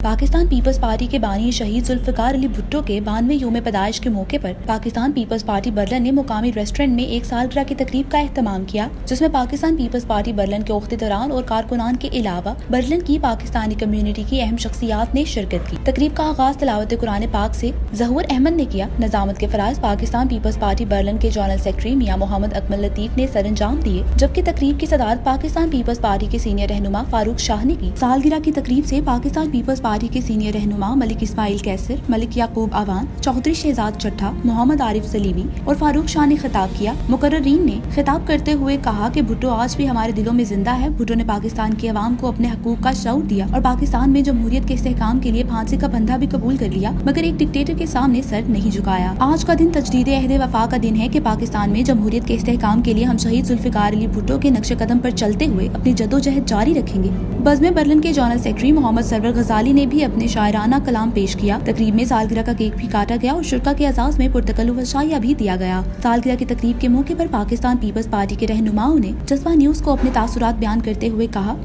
Pakistan peoples party के बानी शहीद जुल्फ़िकार अली भुट्टो के 92वें योम पैदाइश के मौके पर पाकिस्तान पीपल्स पार्टी बर्लिन ने मुकामी रेस्टोरेंट में एक सालगिरह की तकरीब का एहतमाम किया, जिसमें पाकिस्तान पीपल्स पार्टी बर्लिन के ओहदेदारान और कारकुनान के अलावा बर्लिन की पाकिस्तानी कम्युनिटी की अहम शख्सियात ने शिरकत की। तकरीब का आगाज तिलावत कुरान पाक से ज़हूर अहमद ने किया। निज़ामत के फराइज़ पाकिस्तान पीपल्स पार्टी बर्लिन के जनरल सेक्रेटरी मियां मोहम्मद अकमल लतीफ़ ने सर अंजाम दिए, जबकि तकरीब की सदारत पाकिस्तान पीपल्स पार्टी के सीनियर रहनुमा फारूक शाह ने की। सालगिरह की तकरीब से पाकिस्तान पीपल्स पार्टी के सीनियर रहनुमा मलिक इस्माइल कैसर, मलिक याकूब आवान, चौधरी शहजाद चट्टा, मोहम्मद आरिफ सलीमी और फारूक शाह ने खिताब किया। मुकर्ररीन ने खिताब करते हुए कहा कि भुट्टो आज भी हमारे दिलों में जिंदा है। भुट्टो ने पाकिस्तान की अवाम को अपने हकूक का शऊर दिया और पाकिस्तान में जमहूरियत के इस्तेहकाम के लिए फांसी का बंधा भी कबूल कर लिया, मगर एक डिक्टेटर के सामने सर नहीं झुकाया। आज का दिन तजदीद अहद वफा का दिन है कि पाकिस्तान में जमहूरियत के इस्तेहकाम के लिए हम शहीद जुल्फ़िकार अली भुट्टो के नक्शे कदम पर चलते हुए अपनी जदोजहद जारी रखेंगे। बज़्म बर्लिन के जनरल सेक्रेटरी मोहम्मद सरवर गजाली ने भी अपने शायराना कलाम पेश किया। तकरीब में सालगिरह का केक भी काटा गया और शुरका के एजाज में पुरतकल्लुफ़ शाइया भी दिया गया। सालगिरह की तकरीब के मौके पर पाकिस्तान पीपल्स पार्टी के रहनुमाओं ने जज्बा न्यूज को अपने तासुरात बयान करते हुए कहा,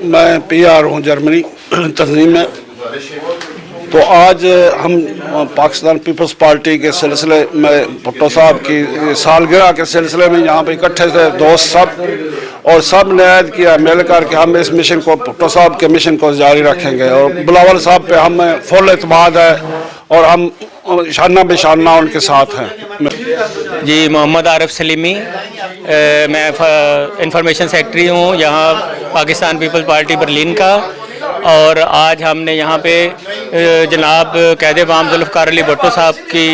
मैं PR हूँ जर्मनी तंजीम में। तो आज हम पाकिस्तान पीपल्स पार्टी के सिलसिले में भुट्टो साहब की सालगिरह के सिलसिले में यहाँ पे इकट्ठे थे दोस्त सब, और सब ने ऐद किया मिल कर के हम इस मिशन को, भुट्टो साहब के मिशन को जारी रखेंगे। और बिलावल साहब पे हमें फुल एतमाद है और हम शाना बेशाना उनके साथ हैं। जी, मोहम्मद आरिफ सलीमी, मैं इंफॉर्मेशन सेक्रेटरी हूँ यहाँ पाकिस्तान पीपल्स पार्टी बर्लिन का। और आज हमने यहाँ पे जनाब कैद वाम जुल्फ़िकार अली भुट्टो साहब की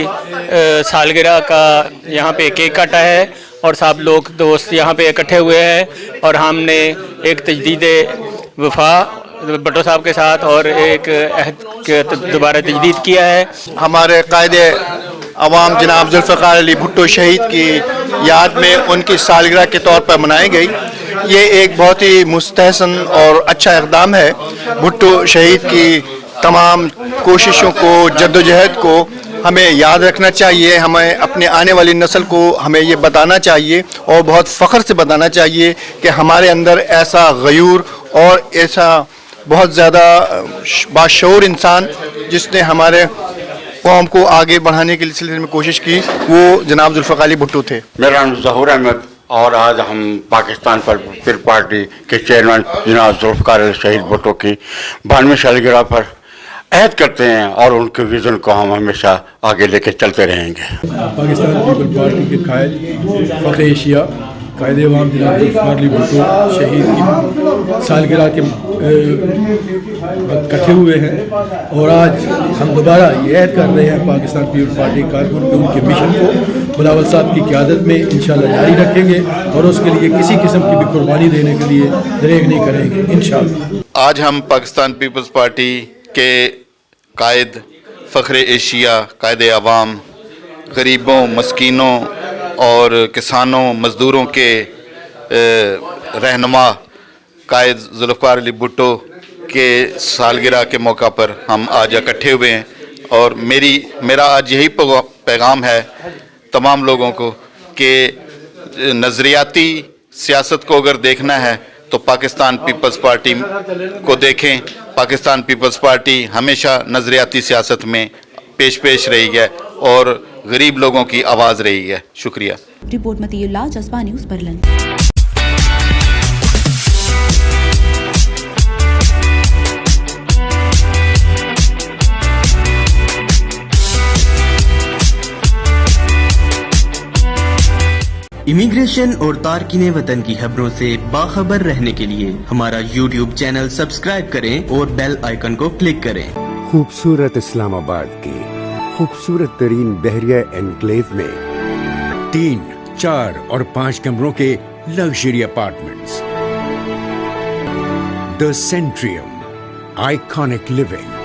सालगिरह का यहाँ पे केक काटा है और सब लोग दोस्त यहाँ पे इकट्ठे हुए हैं और हमने एक तजदीद वफा भुट्टो साहब के साथ और एक अहद के दोबारा तजदीद किया है। हमारे कायदे अवाम जनाब जुल्फ़िकार अली भुट्टो शहीद की याद में उनकी सालगिरह के तौर पर मनाई गई। ये एक बहुत ही मुस्तहसन और अच्छा इक़दाम है। भुट्टो शहीद की तमाम कोशिशों को, जद्दोजहद को हमें याद रखना चाहिए। हमें अपने आने वाली नस्ल को हमें ये बताना चाहिए और बहुत फ़ख्र से बताना चाहिए कि हमारे अंदर ऐसा गयूर और ऐसा बहुत ज़्यादा बाशऊर इंसान जिसने हमारे कौम को आगे बढ़ाने के सिलसिले में कोशिश की, वो जनाब जुल्फ़िकार अली भुट्टो थे। मेरा नाम ज़हूर अहमद और आज हम पाकिस्तान पीपल्स पार्टी के चेयरमैन जनाब जुल्फ़िकार अली शहीद भुट्टो की 92वीं सालगिरह पर अहद करते हैं और उनके विज़न को हम हमेशा आगे लेके चलते रहेंगे। पाकिस्तान पीपल्स पार्टी के कायद फ़ख्र एशिया कायद अवाम जनाब जुल्फ़िकार अली भुट्टो शहीद की सालगिरह के इकट्ठे हुए हैं और आज हम दोबारा ये ऐद कर रहे हैं पाकिस्तान पीपल्स पार्टी कारकुन के उनके मिशन को बिलावल साहब की क़यादत में इंशाअल्लाह जारी रखेंगे और उसके लिए किसी किस्म की भी कुर्बानी देने के लिए दरेग नहीं करेंगे इंशाअल्लाह। आज हम पाकिस्तान पीपल्स पार्टी के कायद फ़ख्र एशिया कायद अवाम गरीबों, मस्कीनों और किसानों, मज़दूरों के रहनुमा कायद जुल्फ़िकार अली भुट्टो के सालगिरह के मौका पर हम आज इकट्ठे हुए हैं और मेरा आज यही पैगाम है तमाम लोगों को कि नज़रियाती सियासत को अगर देखना है तो पाकिस्तान पीपल्स पार्टी को देखें। पाकिस्तान पीपल्स पार्टी हमेशा नज़रियाती सियासत में पेश रही है और गरीब लोगों की आवाज़ रही है। शुक्रिया। रिपोर्ट मतीउल्लाह, जज्बा न्यूज़ बर्लिन। इमिग्रेशन और तारकीने वतन की खबरों से बाखबर रहने के लिए हमारा YouTube चैनल सब्सक्राइब करें और बेल आइकन को क्लिक करें। खूबसूरत इस्लामाबाद की खूबसूरत तरीन बहरिया एनक्लेव में 3, 4 और 5 कमरों के luxury apartments. The Centrium, iconic living.